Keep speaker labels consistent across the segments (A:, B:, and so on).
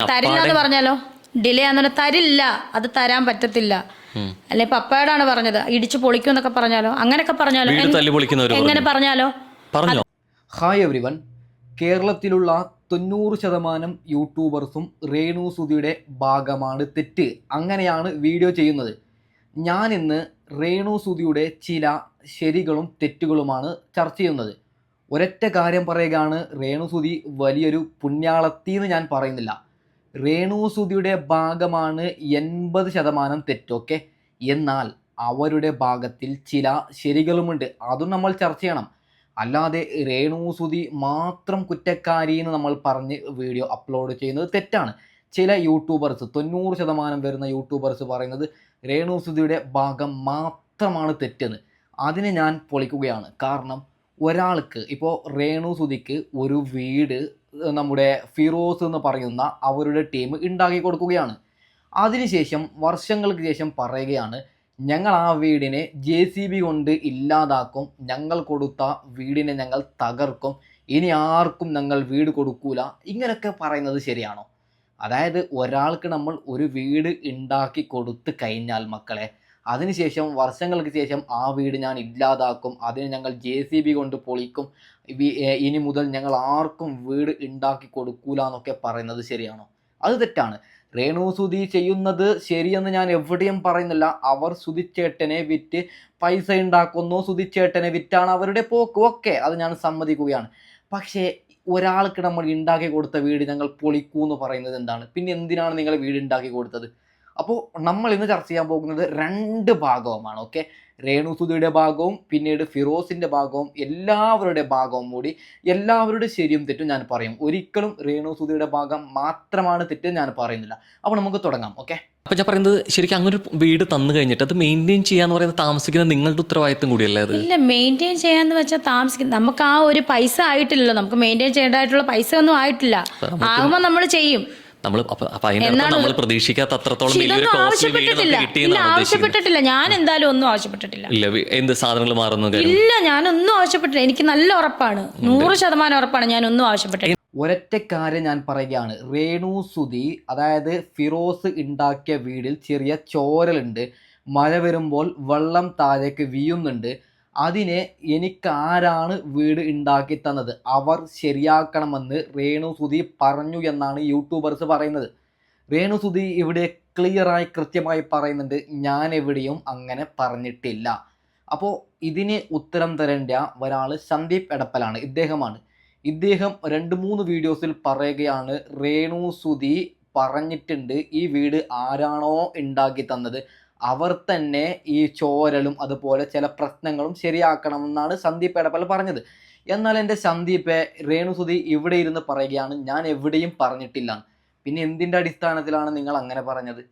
A: തരില്ല എന്ന് പറഞ്ഞാലോ, ഡിലേ ആണെന്ന് തരില്ല, അത് തരാൻ പറ്റത്തില്ല. അല്ലെ പപ്പയോടാണ് പറഞ്ഞത് ഇടിച്ചു പൊളിക്കും എന്നൊക്കെ പറഞ്ഞാലോ, അങ്ങനെയൊക്കെ പറഞ്ഞാലോ, എങ്ങനെ പറഞ്ഞാലോ.
B: ഹായ് എവ്രിവൺ, കേരളത്തിലുള്ള 90% യൂട്യൂബേഴ്സും രേണു സുധിയുടെ ഭാഗമാണ് തെറ്റ്, അങ്ങനെയാണ് വീഡിയോ ചെയ്യുന്നത്. ഞാൻ ഇന്ന് രേണു സുധിയുടെ ചില ശരികളും തെറ്റുകളുമാണ് ചർച്ച ചെയ്യുന്നത്. ഒരൊറ്റ കാര്യം പറയുകയാണ്, രേണു സുധി വലിയൊരു പുണ്യാളത്തി എന്ന് ഞാൻ പറയുന്നില്ല. രേണു സുധിയുടെ ഭാഗമാണ് 80% തെറ്റൊക്കെ, എന്നാൽ അവരുടെ ഭാഗത്തിൽ ചില ശരികളുമുണ്ട്, അതും നമ്മൾ ചർച്ച ചെയ്യണം. അല്ലാതെ രേണു സുധി മാത്രം കുറ്റക്കാരി എന്ന് നമ്മൾ പറഞ്ഞ് വീഡിയോ അപ്ലോഡ് ചെയ്യുന്നത് തെറ്റാണ്. ചില യൂട്യൂബേഴ്സ് 90% വരുന്ന യൂട്യൂബേഴ്സ് പറയുന്നത് രേണു സുധിയുടെ ഭാഗം മാത്രമാണ് തെറ്റെന്ന്. അതിനെ ഞാൻ പൊളിക്കുകയാണ്. കാരണം ഒരാൾക്ക് ഇപ്പോൾ രേണു സുധിക്ക് ഒരു വീട് നമ്മുടെ ഫിറോസ് എന്ന് പറയുന്ന അവരുടെ ടീം ഉണ്ടാക്കി കൊടുക്കുകയാണ്. അതിനുശേഷം വർഷങ്ങൾക്ക് ശേഷം പറയുകയാണ്, ഞങ്ങൾ ആ വീടിനെ JCB കൊണ്ട് ഇല്ലാതാക്കും, ഞങ്ങൾ കൊടുത്ത വീടിനെ ഞങ്ങൾ തകർക്കും, ഇനി ആർക്കും ഞങ്ങൾ വീട് കൊടുക്കൂല. ഇങ്ങനെയൊക്കെ പറയുന്നത് ശരിയാണോ? അതായത് ഒരാൾക്ക് നമ്മൾ ഒരു വീട് ഉണ്ടാക്കി കൊടുത്തു കഴിഞ്ഞാൽ മക്കളെ, അതിനുശേഷം വർഷങ്ങൾക്ക് ശേഷം ആ വീട് ഞാൻ ഇല്ലാതാക്കും, അതിന് ഞങ്ങൾ JCB കൊണ്ട് പൊളിക്കും, ഇനി മുതൽ ഞങ്ങൾ ആർക്കും വീട് ഉണ്ടാക്കി കൊടുക്കൂല എന്നൊക്കെ പറയുന്നത് ശരിയാണോ? അത് തെറ്റാണ്. രേണു സുധി ചെയ്യുന്നത് ശരിയെന്ന് ഞാൻ എവിടെയും പറയുന്നില്ല. അവർ സുധിച്ചേട്ടനെ വിറ്റ് പൈസ ഉണ്ടാക്കുന്നു, സുധിച്ചേട്ടനെ വിറ്റാണ് അവരുടെ പോക്ക്, ഒക്കെ അത് ഞാൻ സമ്മതിക്കുകയാണ്. പക്ഷേ ഒരാൾക്ക് നമ്മൾ ഉണ്ടാക്കി കൊടുത്ത വീട് ഞങ്ങൾ പൊളിക്കൂ എന്ന് പറയുന്നത് എന്താണ്? പിന്നെ എന്തിനാണ് നിങ്ങൾ വീട് ഉണ്ടാക്കി കൊടുത്തത്? അപ്പോൾ നമ്മൾ ഇന്ന് ചർച്ച ചെയ്യാൻ പോകുന്നത് രണ്ട് ഭാഗവുമാണ്. ഓക്കെ, രേണു സുധിയുടെ ഭാഗവും പിന്നീട് ഫിറോസിൻ്റെ ഭാഗവും എല്ലാവരുടെ ഭാഗവും കൂടി, എല്ലാവരുടെ ശരിയും തെറ്റും ഞാൻ പറയും. ഒരിക്കലും രേണു സുധിയുടെ ഭാഗം മാത്രമാണ് തെറ്റ് ഞാൻ പറയുന്നില്ല. അപ്പോൾ നമുക്ക് തുടങ്ങാം. ഓക്കെ,
C: അപ്പോൾ ഞാൻ പറയുന്നത് ശരിക്കും അങ്ങനെ ഒരു വീട് തന്നു കഴിഞ്ഞിട്ട് അത് മെയിൻറ്റെയിൻ ചെയ്യാന്ന് പറയുന്നത് താമസിക്കുന്ന നിങ്ങളുടെ ഉത്തരവാദിത്തം കൂടിയല്ലേ അത്?
A: ഇല്ല, മെയിൻറ്റെയിൻ ചെയ്യാന്ന് വെച്ചാൽ താമസിക്കുന്ന നമുക്ക് ആ ഒരു പൈസ ആയിട്ടില്ലല്ലോ, നമുക്ക് മെയിൻറ്റെയിൻ ചെയ്യേണ്ടതായിട്ടുള്ള പൈസ ഒന്നും ആയിട്ടില്ല. ആകുമ്പോൾ നമ്മൾ ചെയ്യും.
C: നമ്മൾ പ്രതീക്ഷിക്കാത്ത അത്രത്തോളം
A: ആവശ്യപ്പെട്ടിട്ടില്ല. ഞാൻ എന്തായാലും ഒന്നും ആവശ്യപ്പെട്ടിട്ടില്ല.
C: എന്ത് സാധനങ്ങൾ മാറുന്നു?
A: ഇല്ല, ഞാനൊന്നും ആവശ്യപ്പെട്ടില്ല. എനിക്ക് നല്ല ഉറപ്പാണ്, 100% ഉറപ്പാണ്, ഞാൻ ഒന്നും ആവശ്യപ്പെട്ടില്ല.
B: ഒരൊറ്റ കാര്യം ഞാൻ പറയുകയാണ്, രേണു സുധി അതായത് ഫിറോസ് ഉണ്ടാക്കിയ വീടിൽ ചെറിയ ചോരലുണ്ട്, മഴ വരുമ്പോൾ വെള്ളം താഴേക്ക് വീഴുന്നുണ്ട്. അതിനെ എനിക്കാരാണ് വീട് ഉണ്ടാക്കി തന്നത്, അവർ ശരിയാക്കണമെന്ന് രേണു സുധി പറഞ്ഞു എന്നാണ് യൂട്യൂബേഴ്സ് പറയുന്നത്. രേണു സുധി ഇവിടെ ക്ലിയറായി കൃത്യമായി പറയുന്നുണ്ട്, ഞാൻ എവിടെയും അങ്ങനെ പറഞ്ഞിട്ടില്ല. അപ്പോൾ ഇതിന് ഉത്തരം തരേണ്ട ഒരാൾ സന്ദീപ് എടപ്പലാണ്, ഇദ്ദേഹമാണ്. ഇദ്ദേഹം 2-3 വീഡിയോസിൽ പറയുകയാണ്, രേണു സുധി പറഞ്ഞിട്ടുണ്ട് ഈ വീട് ആരാണോ ഉണ്ടാക്കി തന്നത് അവർ തന്നെ ഈ ചോരലും അതുപോലെ ചില പ്രശ്നങ്ങളും ശരിയാക്കണമെന്നാണ് സന്ദീപ് എടപ്പൽ പറഞ്ഞത്. എന്നാൽ എൻ്റെ സന്ദീപെ, രേണു സുധി ഇവിടെ ഇരുന്ന് പറയുകയാണ് ഞാൻ എവിടെയും പറഞ്ഞിട്ടില്ല. പിന്നെ എന്തിൻ്റെ അടിസ്ഥാനത്തിലാണ് നിങ്ങൾ അങ്ങനെ പറഞ്ഞത്?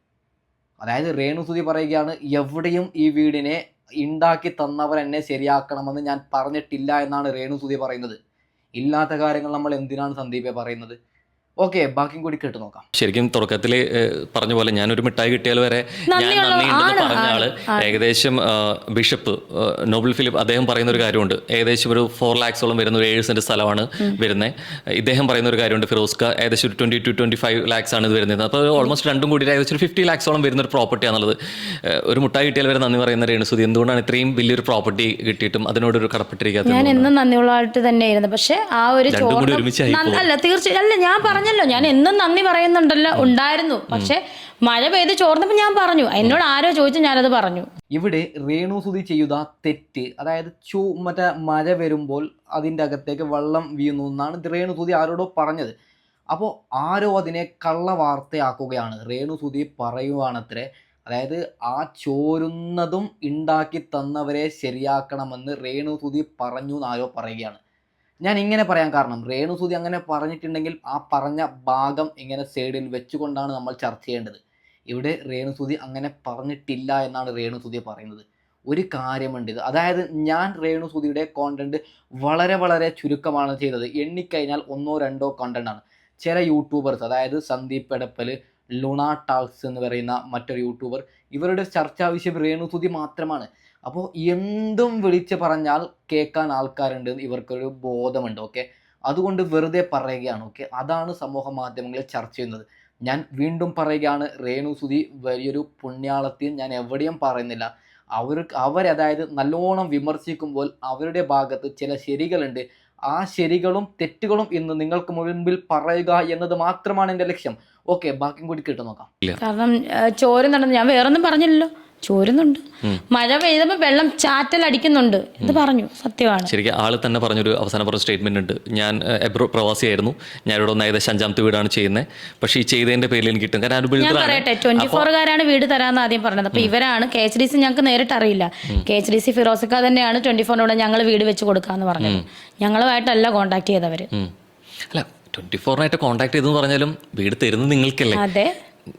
B: അതായത് രേണു സുധി പറയുകയാണ്, എവിടെയും ഈ വീടിനെ ഉണ്ടാക്കി തന്നവർ എന്നെ ശരിയാക്കണമെന്ന് ഞാൻ പറഞ്ഞിട്ടില്ല എന്നാണ് രേണു സുധി പറയുന്നത്. ഇല്ലാത്ത കാര്യങ്ങൾ നമ്മൾ എന്തിനാണ് സന്ദീപെ പറയുന്നത്? ഓക്കെ, ബാക്കിയും കൂടി കേട്ട് നോക്കാം.
C: ശരിക്കും തുടക്കത്തിൽ പറഞ്ഞ പോലെ ഞാനൊരു മിഠായി കിട്ടിയാൽ വരെ ഞാൻ നന്ദിയുണ്ടെന്ന് പറഞ്ഞ ആള് ഏകദേശം ബിഷപ്പ് നോബൽ ഫിലിപ്പ് അദ്ദേഹം പറയുന്ന ഒരു കാര്യമുണ്ട്. ഏകദേശം ഒരു 4 lakhs വരുന്ന ഒരു 7 സെന്റ് സ്ഥലമാണ് വരുന്നത്. ഇദ്ദേഹം പറയുന്ന ഒരു കാര്യമുണ്ട്, ഫിറോസ്ക ഏകദേശം ഒരു 20 to 25 lakhs ആണ് ഇത് വരുന്നത്. അപ്പോൾ ഓൾമോസ്റ്റ് രണ്ടും കൂടി ഏകദേശം ഒരു 50 lakhs വരുന്ന ഒരു പ്രോപ്പർട്ടി ആണുള്ളത്. ഒരു മുട്ടായി കിട്ടിയാൽ വരെ നന്ദി പറയുന്ന രേണു സുധി എന്തുകൊണ്ടാണ് ഇത്രയും വലിയൊരു പ്രോപ്പർട്ടി കിട്ടിയിട്ടും അതിനോടൊരു കടപ്പെട്ടിരിക്കാത്തത്?
A: ഞാൻ എന്നും നന്ദിയുള്ളതായിട്ട് തന്നെയായിരുന്നു. പക്ഷെ ആ ഒരു തീർച്ചയായും ഞാൻ പറഞ്ഞല്ലോ, ഞാൻ എന്നും നന്ദി പറയുന്നുണ്ടല്ലോ, ഉണ്ടായിരുന്നു. പക്ഷെ മഴ പെയ്ത് ചോർന്നപ്പോൾ ഞാൻ പറഞ്ഞു, എന്നോട് ആരോ ചോദിച്ചു, ഞാനത് പറഞ്ഞു.
B: ഇവിടെ രേണു സുധി ചെയ്ത തെറ്റ്, അതായത് മറ്റേ മഴ വരുമ്പോൾ അതിൻ്റെ അകത്തേക്ക് വെള്ളം വീഴുന്നു എന്നാണ് രേണു സുധി ആരോടോ പറഞ്ഞത്. അപ്പോൾ ആരോ അതിനെ കള്ള വാർത്തയാക്കുകയാണ്. രേണു സുധി പറയുവാണത്രേ, അതായത് ആ ചോരുന്നതും ഉണ്ടാക്കി തന്നവരെ ശരിയാക്കണമെന്ന് രേണു സുധി പറഞ്ഞു എന്ന് ആരോ പറയുകയാണ്. ഞാൻ ഇങ്ങനെ പറയാൻ കാരണം, രേണു സുധി അങ്ങനെ പറഞ്ഞിട്ടുണ്ടെങ്കിൽ ആ പറഞ്ഞ ഭാഗം ഇങ്ങനെ സൈഡിൽ വെച്ചുകൊണ്ടാണ് നമ്മൾ ചർച്ച ചെയ്യേണ്ടത്. ഇവിടെ രേണു സുധി അങ്ങനെ പറഞ്ഞിട്ടില്ല എന്നാണ് രേണു സുധി പറയുന്നത്. ഒരു കാര്യമുണ്ട് ഇത്, അതായത് ഞാൻ രേണു സുധിയുടെ കോണ്ടന്റ് വളരെ വളരെ ചുരുക്കമാണ് ചെയ്തത്. എണ്ണിക്കഴിഞ്ഞാൽ 1-2 കണ്ടന്റാണ്. ചില യൂട്യൂബേഴ്സ്, അതായത് സന്ദീപ് എടപ്പൽ, ലുണ ടാക്സ് എന്ന് പറയുന്ന മറ്റൊരു യൂട്യൂബർ, ഇവരുടെ ചർച്ചാ വിഷയം രേണു സുധി മാത്രമാണ്. അപ്പോൾ എന്തും വിളിച്ച് പറഞ്ഞാൽ കേൾക്കാൻ ആൾക്കാരുണ്ട്, ഇവർക്കൊരു ബോധമുണ്ട്. ഓക്കെ, അതുകൊണ്ട് വെറുതെ പറയുകയാണ്. ഓക്കെ, അതാണ് സമൂഹ മാധ്യമങ്ങളിൽ ചർച്ച ചെയ്യുന്നത്. ഞാൻ വീണ്ടും പറയുകയാണ്, രേണുസുതി വലിയൊരു പുണ്യാളത്തിൽ ഞാൻ എവിടെയും പറയുന്നില്ല. അവരതായത് നല്ലോണം വിമർശിക്കുമ്പോൾ അവരുടെ ഭാഗത്ത് ചില ശരികളുണ്ട്. ആ ശരികളും തെറ്റുകളും ഇന്ന് നിങ്ങൾക്ക് മുൻപിൽ പറയുക എന്നത് മാത്രമാണ് എൻ്റെ ലക്ഷ്യം. ഓക്കെ, ബാക്കിയും കൂടി കേട്ടു നോക്കാം.
A: കാരണം ചോരുന്നുണ്ടെന്ന് ഞാൻ വേറൊന്നും പറഞ്ഞില്ലല്ലോ. ചോരുന്നുണ്ട്, മഴ പെയ്തപ്പോൾ വെള്ളം ചാറ്റൽ അടിക്കുന്നുണ്ട് എന്ന് പറഞ്ഞു. സത്യമാണ്.
C: ശരിക്കും ആള് തന്നെ പറഞ്ഞൊരു അവസാനം പറഞ്ഞ സ്റ്റേറ്റ്മെന്റ് ഉണ്ട്. ഞാൻ പ്രവാസിയായിരുന്നു, ഞാൻ ഇവിടെ ഒന്ന് ഏകദേശം 5ാമത്തെ വീടാണ് ചെയ്യുന്നത്, പക്ഷേ ഈ ചെയ്തതിന്റെ പേരിൽ എനിക്ക് കിട്ടും. കാരണം
A: ഞാൻ പറയട്ടെ, 24കാരാണ് വീട് തരാമെന്ന് ആദ്യം പറഞ്ഞത്. അപ്പൊ ഇവരാണ് KHDC, ഞങ്ങൾക്ക് നേരിട്ട് അറിയില്ല. KHDC ഫിറോസിക്ക തന്നെയാണ് 24 ഞങ്ങൾ വീട് വെച്ച് കൊടുക്കാന്ന് പറഞ്ഞത്. ഞങ്ങളുമായിട്ടല്ല കോൺടാക്ട് ചെയ്തവര്.
C: അല്ല, 24 കോൺടാക്ട് ചെയ്തെന്ന് പറഞ്ഞാലും വീട് തരുന്നത് നിങ്ങൾക്കല്ലേ?
A: അതെ,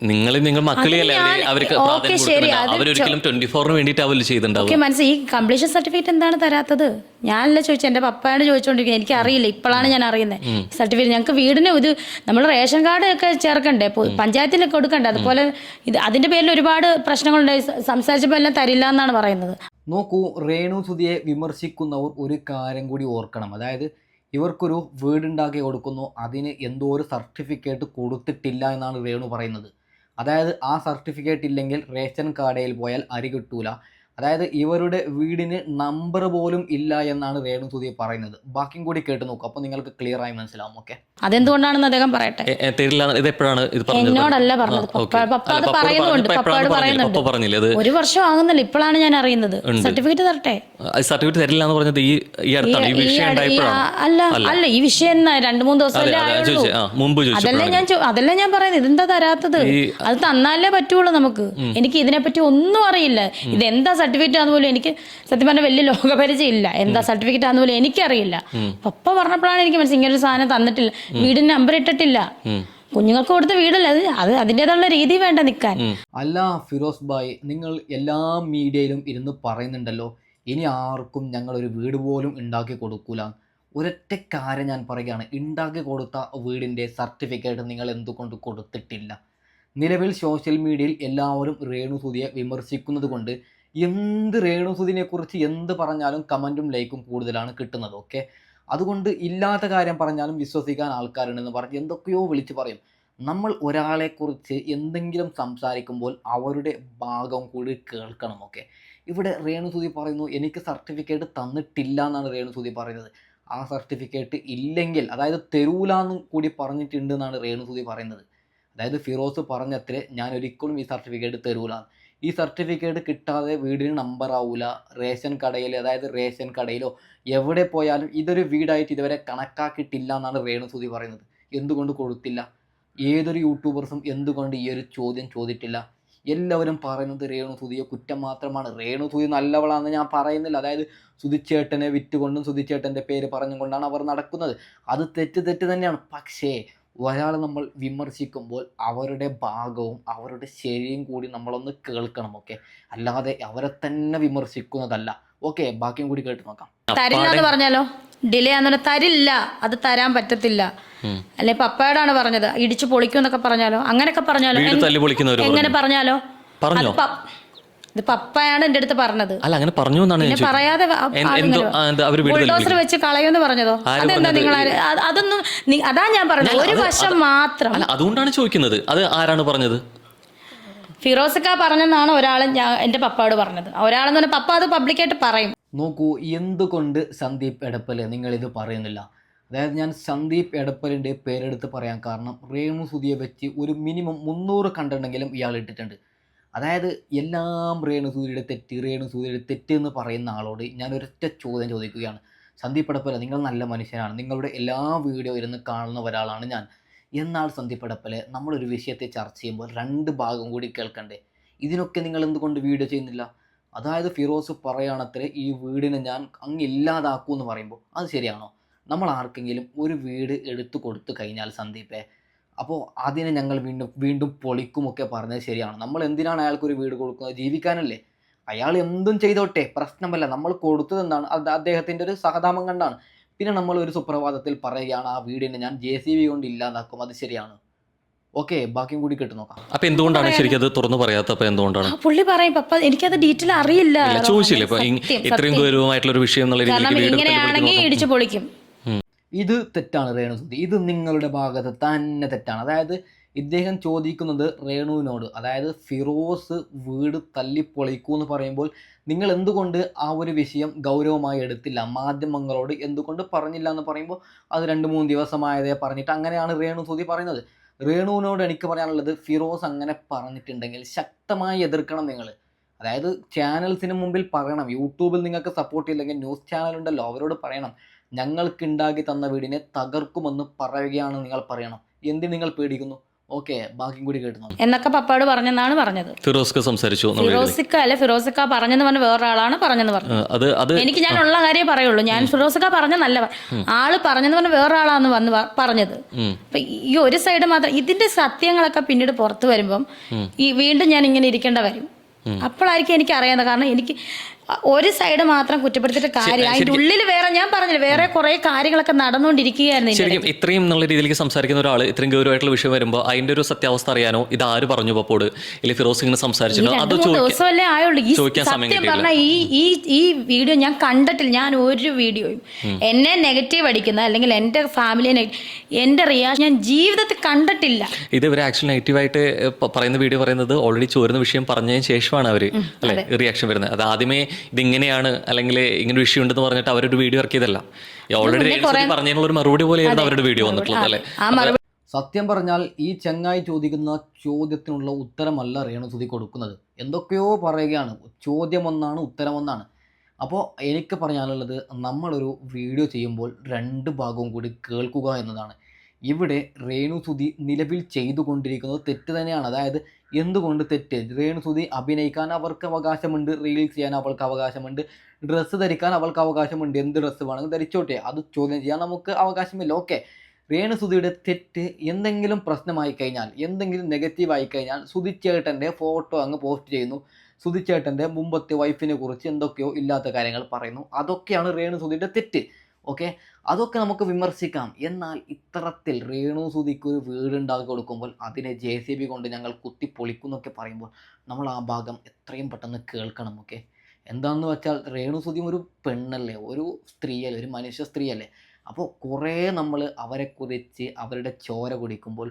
C: നിങ്ങൾ മക്കളെയല്ലേ അവർക്ക് പ്രാധാന്യം കൊടുക്കുന്നത്. അവരൊരിക്കലും 24 വേണ്ടിയിട്ടാവില്ല ചെയ്തിട്ടുണ്ടാവും.
A: മനസ്സിലായി. ഈ കംപ്ലീഷൻ സർട്ടിഫിക്കറ്റ് എന്താണ് തരാത്തത്? ഞാനല്ല ചോദിച്ചത്, എന്റെ പപ്പയാണ് ചോദിച്ചോണ്ടിരിക്കുന്നത്. എനിക്ക് അറിയില്ല, ഇപ്പോഴാണ് ഞാൻ അറിയുന്നത്. സർട്ടിഫിക്കറ്റ് ഞങ്ങൾക്ക് വീടിന് ഒരു നമ്മൾ റേഷൻ കാർഡ് ഒക്കെ ചേർക്കണ്ടേ, പഞ്ചായത്തിലൊക്കെ കൊടുക്കണ്ടേ? അതുപോലെ അതിന്റെ പേരിൽ ഒരുപാട് പ്രശ്നങ്ങളുണ്ടായി. സംസാരിച്ചപ്പോൾ എല്ലാം തരില്ല എന്നാണ് പറയുന്നത്.
B: നോക്കൂ, രേണുസുതിയെ വിമർശിക്കുന്നവർ ഒരു കാര്യം കൂടി ഓർക്കണം. അതായത് ഇവർക്കൊരു വീടുണ്ടാക്കി കൊടുക്കുന്നു, അതിന് എന്തോ ഒരു സർട്ടിഫിക്കറ്റ് കൊടുത്തിട്ടില്ല എന്നാണ് രേണു പറയുന്നത്. അതായത് ആ സർട്ടിഫിക്കറ്റ് ഇല്ലെങ്കിൽ റേഷൻ കടയിൽ പോയാൽ അരി കിട്ടൂല. അതായത് ഇവരുടെ വീടിന് നമ്പർ പോലും ഇല്ല എന്നാണ് രേണുസുതി പറയുന്നത്. ബാക്കിയും കൂടി കേട്ട് നോക്കും, അപ്പോൾ നിങ്ങൾക്ക് ക്ലിയർ ആയി മനസ്സിലാവും. ഓക്കെ,
A: അതെന്തുകൊണ്ടാണെന്ന് അദ്ദേഹം പറയട്ടെ. എന്നോടല്ല പറഞ്ഞത്, പപ്പ അത് പറയുന്നുണ്ട്. പപ്പയോട് പറയുന്നുണ്ട്. 1 വർഷം ആകുന്നില്ല, ഇപ്പോഴാണ് ഞാൻ അറിയുന്നത്. സർട്ടിഫിക്കറ്റ് തരട്ടെ.
C: സർട്ടിഫിക്കറ്റ് തരില്ല എന്ന് പറഞ്ഞത് ഈ അടുത്താണ്, ഈ വിഷയം
A: അല്ല ഈ വിഷയം 2-3 ദിവസമല്ലേ ആയുള്ളൂ. അതല്ലേ ഞാൻ പറയുന്നത്. ഇതെന്താ തരാത്തത്? അത് തന്നാലേ പറ്റുള്ളൂ നമുക്ക്. എനിക്ക് ഇതിനെപ്പറ്റി ഒന്നും അറിയില്ല. ഇതെന്താ സർട്ടിഫിക്കറ്റ് ആണെന്ന് പോലും എനിക്ക് സത്യം പറഞ്ഞാൽ വലിയ ലോകപരിചയം ഇല്ല. എന്താ സർട്ടിഫിക്കറ്റ് ആണെന്ന് പോലും എനിക്കറിയില്ല. പപ്പ പറഞ്ഞപ്പോഴാണ് എനിക്ക് മനസ്സിലായി ഇങ്ങനെ ഒരു സാധനം തന്നിട്ടില്ല, വീടിന് നമ്പർ ഇട്ടിട്ടില്ല. കുഞ്ഞുങ്ങൾക്ക് കൊടുത്ത വീടല്ലേ അത്, അതിൻ്റെതായുള്ള രീതി വേണ്ട നിൽക്കാൻ.
B: അല്ല ഫിറോസ് ഭായ്, നിങ്ങൾ എല്ലാ മീഡിയയിലും ഇരുന്ന് പറയുന്നുണ്ടല്ലോ ഇനി ആർക്കും ഞങ്ങളൊരു വീട് പോലും ഉണ്ടാക്കി കൊടുക്കൂല. ഒരൊറ്റ കാര്യം ഞാൻ പറയുകയാണ്, ഉണ്ടാക്കി കൊടുത്ത വീടിൻ്റെ സർട്ടിഫിക്കറ്റ് നിങ്ങൾ എന്തുകൊണ്ട് കൊടുത്തിട്ടില്ല? നിലവിൽ സോഷ്യൽ മീഡിയയിൽ എല്ലാവരും രേണുസുതിയെ വിമർശിക്കുന്നത് കൊണ്ട് രേണുസുതിനെ കുറിച്ച് എന്ത് പറഞ്ഞാലും കമൻറ്റും ലൈക്കും കൂടുതലാണ് കിട്ടുന്നത്. ഓക്കെ, അതുകൊണ്ട് ഇല്ലാത്ത കാര്യം പറഞ്ഞാലും വിശ്വസിക്കാൻ ആൾക്കാരുണ്ടെന്ന് പറഞ്ഞ് എന്തൊക്കെയോ വിളിച്ച് പറയും. നമ്മൾ ഒരാളെക്കുറിച്ച് എന്തെങ്കിലും സംസാരിക്കുമ്പോൾ അവരുടെ ഭാഗം കൂടി കേൾക്കണം. ഓക്കെ, ഇവിടെ രേണുസുതി പറയുന്നു എനിക്ക് സർട്ടിഫിക്കറ്റ് തന്നിട്ടില്ല എന്നാണ് രേണുസുതി പറയുന്നത്. ആ സർട്ടിഫിക്കറ്റ് ഇല്ലെങ്കിൽ, അതായത് തരൂലാന്നും കൂടി പറഞ്ഞിട്ടുണ്ട് എന്നാണ് രേണുസുതി പറയുന്നത്. അതായത് ഫിറോസ് പറഞ്ഞത്രേ ഞാൻ ഒരിക്കലും ഈ സർട്ടിഫിക്കറ്റ് തരൂല. ഈ സർട്ടിഫിക്കറ്റ് കിട്ടാതെ വീടിന് നമ്പർ ആവൂല. റേഷൻ കടയിൽ, അതായത് റേഷൻ കടയിലോ എവിടെ പോയാലും ഇതൊരു വീടായിട്ട് ഇതുവരെ കണക്കാക്കിയിട്ടില്ല എന്നാണ് രേണുസുതി പറയുന്നത്. എന്തുകൊണ്ട് കൊടുത്തില്ല? ഏതൊരു യൂട്യൂബേഴ്സും എന്തുകൊണ്ട് ഈ ഒരു ചോദ്യം ചോദിച്ചിട്ടില്ല? എല്ലാവരും പറയുന്നത് രേണുസുതിയെ കുറ്റം മാത്രമാണ്. രേണുസുതി നല്ലവളാണെന്ന് ഞാൻ പറയുന്നില്ല. അതായത് സുധിച്ചേട്ടനെ വിറ്റുകൊണ്ടും സുധിച്ചേട്ടൻ്റെ പേര് പറഞ്ഞുകൊണ്ടാണ് അവർ നടക്കുന്നത്. അത് തെറ്റ് തന്നെയാണ്. പക്ഷേ ഒരാളെ നമ്മൾ വിമർശിക്കുമ്പോൾ അവരുടെ ഭാഗവും അവരുടെ ശരിയും കൂടി നമ്മളൊന്ന് കേൾക്കണം. ഓക്കെ, അല്ലാതെ അവരെ തന്നെ വിമർശിക്കുന്നതല്ല. ഓക്കെ, ബാക്കിയും കൂടി കേട്ട് നോക്കാം.
A: തരില്ല എന്ന് പറഞ്ഞാലോ? ഡിലേ ആണെന്ന് തരില്ല, അത് തരാൻ പറ്റത്തില്ല. അല്ലെ പപ്പയോടാണ് പറഞ്ഞത് ഇടിച്ചു പൊളിക്കും എന്നൊക്കെ പറഞ്ഞാലോ, അങ്ങനെയൊക്കെ പറഞ്ഞാലോ, എങ്ങനെ പറഞ്ഞാലോ? ഇത് പപ്പയാണ് എന്റെ അടുത്ത് പറഞ്ഞത്.
C: അല്ല, അങ്ങനെ പറഞ്ഞു എന്നാണ് ഞാൻ
A: പറയാതെ ബുൾഡോസർ വെച്ച് കളയുമെന്ന് പറഞ്ഞതോ? അതെന്താ നിങ്ങൾ അതൊന്നും, അതാ ഞാൻ പറഞ്ഞത്, ഒരു വശം മാത്രം.
C: അതുകൊണ്ടാണ് ചോദിക്കുന്നത്, അത് ആരാണ് പറഞ്ഞത്?
A: ഫിറോസിക്ക പറഞ്ഞെന്നാണ് ഒരാൾ എന്റെ പപ്പയോട് പറഞ്ഞത്. ഒരാളെന്ന് പറഞ്ഞാൽ പപ്പ അത് പബ്ലിക്കായിട്ട് പറയും.
B: നോക്കൂ, എന്തുകൊണ്ട് സന്ദീപ് എടപ്പൽ നിങ്ങളിത് പറയുന്നില്ല? അതായത് ഞാൻ സന്ദീപ് എടപ്പലിൻ്റെ പേരെടുത്ത് പറയാൻ കാരണം രേണുസുതിയെ വെച്ച് ഒരു മിനിമം 300 കണ്ടെങ്കിലും ഇയാൾ ഇട്ടിട്ടുണ്ട്. അതായത് എല്ലാം രേണുസുതിയുടെ തെറ്റ് എന്ന് പറയുന്ന ആളോട് ഞാൻ ഒരൊറ്റ ചോദ്യം ചോദിക്കുകയാണ്. സന്ദീപ് എടപ്പൽ, നിങ്ങൾ നല്ല മനുഷ്യനാണ്, നിങ്ങളുടെ എല്ലാ വീഡിയോ ഇരുന്ന് കാണുന്ന ഒരാളാണ് ഞാൻ. എന്നാൽ സന്ദീപ് എടപ്പൽ, നമ്മളൊരു വിഷയത്തെ ചർച്ച ചെയ്യുമ്പോൾ 2 ഭാഗം കൂടി കേൾക്കണ്ടേ? ഇതിനൊക്കെ നിങ്ങൾ എന്തുകൊണ്ട് വീഡിയോ ചെയ്യുന്നില്ല? അതായത് ഫിറോസ് പറയുകയാണത്രേ ഈ വീടിനെ ഞാൻ ഇല്ലാതാക്കൂ എന്ന് പറയുമ്പോൾ അത് ശരിയാണോ? നമ്മൾ ആർക്കെങ്കിലും ഒരു വീട് എടുത്തു കൊടുത്തു കഴിഞ്ഞാൽ സന്ദീപേ, അപ്പോൾ അതിനെ ഞങ്ങൾ വീണ്ടും പൊളിക്കുമൊക്കെ പറഞ്ഞത് ശരിയാണ്. നമ്മൾ എന്തിനാണ് അയാൾക്കൊരു വീട് കൊടുക്കുന്നത്? ജീവിക്കാനല്ലേ. അയാൾ എന്തും ചെയ്തോട്ടെ, പ്രശ്നമല്ല. നമ്മൾ കൊടുത്തത് എന്താണ്? അത് അദ്ദേഹത്തിൻ്റെ ഒരു സഹതാപം കണ്ടാണ്. പിന്നെ നമ്മൾ ഒരു സുപ്രഭാതത്തിൽ പറയുകയാണ് ആ വീടിനെ ഞാൻ JCB കൊണ്ട് ഇല്ലാതാക്കും, അത് ശരിയാണ്? ഓക്കെ, ബാക്കിയും കൂടി കേട്ട് നോക്കാം.
C: അപ്പൊ എന്തുകൊണ്ടാണ് ശരിക്കും അത് തുറന്നു പറയാത്തപ്പോ? എന്തുകൊണ്ടാണ്?
A: പുള്ളി പറയും പപ്പ എനിക്കത് ഡീറ്റെയിൽ അറിയില്ല.
C: ചോദിച്ചില്ലേ ഇത്രയും ഗൗരവമായിട്ടുള്ള ഒരു വിഷയം എന്നുള്ള
A: ഇങ്ങനെയാണെങ്കിൽ ഇടിച്ചു പൊളിക്കും.
B: ഇത് തെറ്റാണ് രേണുസുതി, ഇത് നിങ്ങളുടെ ഭാഗത്ത് തന്നെ തെറ്റാണ്. അതായത് ഇദ്ദേഹം ചോദിക്കുന്നത് രേണുവിനോട്, അതായത് ഫിറോസ് വീട് തല്ലിപ്പൊളിക്കൂ എന്ന് പറയുമ്പോൾ നിങ്ങൾ എന്തുകൊണ്ട് ആ ഒരു വിഷയം ഗൗരവമായി എടുത്തില്ല, മാധ്യമങ്ങളോട് എന്തുകൊണ്ട് പറഞ്ഞില്ല എന്ന് പറയുമ്പോൾ അത് 2-3 ദിവസമായതേ പറഞ്ഞിട്ട് അങ്ങനെയാണ് രേണു സുധി പറയുന്നത്. രേണുവിനോട് എനിക്ക് പറയാനുള്ളത്, ഫിറോസ് അങ്ങനെ പറഞ്ഞിട്ടുണ്ടെങ്കിൽ ശക്തമായി എതിർക്കണം നിങ്ങൾ. അതായത് ചാനൽസിന് മുമ്പിൽ പറയണം. യൂട്യൂബിൽ നിങ്ങൾക്ക് സപ്പോർട്ട് ഇല്ലെങ്കിൽ ന്യൂസ് ചാനൽ ഉണ്ടല്ലോ, അവരോട് പറയണം ഞങ്ങൾക്ക് ഉണ്ടാക്കി തന്ന വീടിനെ തകർക്കുമെന്ന് പറയുകയാണ് നിങ്ങൾ പറയണം. എന്തിന് നിങ്ങൾ പേടിക്കുന്നു? ഓക്കെ, ബാക്കിയും കൂടി കേട്ടു
A: എന്നൊക്കെ പപ്പാട് പറഞ്ഞെന്നാണ് പറഞ്ഞത്.
C: ഫിറോസ്ക സംസാരിച്ചു.
A: ഫിറോസിക്ക പറഞ്ഞെന്ന് പറഞ്ഞ വേറൊരാളാണ് പറഞ്ഞെന്ന് പറഞ്ഞത്. എനിക്ക് ഞാൻ ഉള്ള കാര്യം പറയുള്ളൂ. ഞാൻ ഫിറോസിക്ക പറഞ്ഞല്ല, ആള് പറഞ്ഞെന്ന് പറഞ്ഞ വേറൊരാളാന്ന് വന്ന് പറഞ്ഞത്. അപ്പൊ ഈ ഒരു സൈഡ് മാത്രം, ഇതിന്റെ സത്യങ്ങളൊക്കെ പിന്നീട് പുറത്തു വരുമ്പം ഈ വീണ്ടും ഞാൻ ഇങ്ങനെ ഇരിക്കേണ്ട വരും. അപ്പോഴായിരിക്കും എനിക്ക് അറിയാവുന്നത്. കാരണം എനിക്ക് ഒരു സൈഡ് മാത്രം കുറ്റപ്പെടുത്തിയിട്ട് കാര്യം, അതിന്റെ ഉള്ളിൽ വേറെ, ഞാൻ പറഞ്ഞില്ല, വേറെ കുറെ കാര്യങ്ങളൊക്കെ നടന്നുകൊണ്ടിരിക്കുകയായിരുന്നു.
C: ശരിക്കും ഇത്രയും നല്ല രീതിയിലേക്ക് സംസാരിക്കുന്ന ഒരാൾ ഇത്രയും ഗൗരവമായിട്ടുള്ള വിഷയം വരുമ്പോൾ അതിന്റെ ഒരു സത്യാവസ്ഥ അറിയാനോ, ഇത് ആര് പറഞ്ഞു പപ്പോട് അല്ലെങ്കിൽ ഫിറോസ് ഇങ്ങനെ സംസാരിച്ചിട്ടോ, അത്
A: ദിവസമല്ലേ ആയുള്ളൂ. ഈ
C: സമയം
A: സത്യം പറഞ്ഞ ഈ വീഡിയോ ഞാൻ കണ്ടിട്ടില്ല. ഞാൻ ഒരു വീഡിയോയും എന്നെ നെഗറ്റീവ് അടിക്കുന്ന അല്ലെങ്കിൽ എന്റെ ഫാമിലിയെ എന്റെ റിയാക്ഷൻ ഞാൻ ജീവിതത്തിൽ കണ്ടിട്ടില്ല.
C: ഇത് ഇവർ ആക്ച്വലി നെഗറ്റീവായിട്ട് പറയുന്ന വീഡിയോ പറയുന്നത് ഓൾറെഡി ചോരുന്ന വിഷയം പറഞ്ഞതിന് ശേഷമാണ് അവര് അല്ലെ റിയാക്ഷൻ വരുന്നത്. അത് ആദ്യമേ ഇതിങ്ങനെയാണ് അല്ലെങ്കിൽ ഇങ്ങനെ വിഷയം ഉണ്ടെന്ന് പറഞ്ഞിട്ട് അവരൊരു വീഡിയോ ഇറക്കിയതല്ല. ഓൾറെഡി പറഞ്ഞതിനുള്ള ഒരു മറുപടി പോലെയായിരുന്നു അവരുടെ വീഡിയോ വന്നിട്ടുള്ളത് അല്ലെ.
B: സത്യം പറഞ്ഞാൽ ഈ ചങ്ങായി ചോദിക്കുന്ന ചോദ്യത്തിനുള്ള ഉത്തരമല്ല രേണു സുധി കൊടുക്കുന്നത്. എന്തൊക്കെയോ പറയുകയാണ്. ചോദ്യം ഒന്നാണ്, ഉത്തരം ഒന്നാണ്. അപ്പോൾ എനിക്ക് പറയാനുള്ളത്, നമ്മളൊരു വീഡിയോ ചെയ്യുമ്പോൾ 2 ഭാഗവും കൂടി കേൾക്കുക എന്നതാണ്. ഇവിടെ രേണു സുധി നിലവിൽ ചെയ്തുകൊണ്ടിരിക്കുന്നത് തെറ്റ് തന്നെയാണ്. അതായത് എന്തുകൊണ്ട് തെറ്റ്? രേണു സുധി അഭിനയിക്കാൻ അവർക്ക് അവകാശമുണ്ട്, റീൽസ് ചെയ്യാൻ അവൾക്ക് അവകാശമുണ്ട്, ഡ്രസ്സ് ധരിക്കാൻ അവൾക്ക് അവകാശമുണ്ട്. എന്ത് ഡ്രസ്സ് വേണമെങ്കിൽ ധരിച്ചോട്ടെ, അത് ചോദ്യം ചെയ്യാൻ നമുക്ക് അവകാശമില്ല. ഓക്കെ, രേണു സുധിയുടെ തെറ്റ് എന്തെങ്കിലും പ്രശ്നമായി കഴിഞ്ഞാൽ, എന്തെങ്കിലും നെഗറ്റീവായി കഴിഞ്ഞാൽ സുധിച്ചേട്ടൻ്റെ ഫോട്ടോ അങ്ങ് പോസ്റ്റ് ചെയ്യുന്നു, സുധിച്ചേട്ടൻ്റെ മുമ്പത്തെ വൈഫിനെ കുറിച്ച് എന്തൊക്കെയോ ഇല്ലാത്ത കാര്യങ്ങൾ പറയുന്നു. അതൊക്കെയാണ് രേണു സുധിയുടെ തെറ്റ്. ഓക്കെ, അതൊക്കെ നമുക്ക് വിമർശിക്കാം. എന്നാൽ ഇത്തരത്തിൽ രേണു സുധിക്ക് ഒരു വീടുണ്ടാക്കി കൊടുക്കുമ്പോൾ അതിനെ JCB കൊണ്ട് ഞങ്ങൾ കുത്തിപ്പൊളിക്കുന്നൊക്കെ പറയുമ്പോൾ നമ്മൾ ആ ഭാഗം എത്രയും പെട്ടെന്ന് കേൾക്കണം. ഓക്കെ, എന്താണെന്ന് വെച്ചാൽ രേണു സുധി ഒരു പെണ്ണല്ലേ, ഒരു സ്ത്രീയല്ലേ, ഒരു മനുഷ്യ സ്ത്രീയല്ലേ. അപ്പോൾ കുറേ നമ്മൾ അവരെക്കുറിച്ച് അവരുടെ ചോര കുടിക്കുമ്പോൾ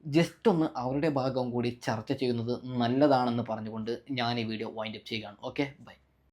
B: ജസ്റ്റ് ഒന്ന് അവരുടെ ഭാഗം കൂടി ചർച്ച ചെയ്യുന്നത് നല്ലതാണെന്ന് പറഞ്ഞുകൊണ്ട് ഞാൻ ഈ വീഡിയോ വൈൻഡപ്പ് ചെയ്യുകയാണ്. Okay, by.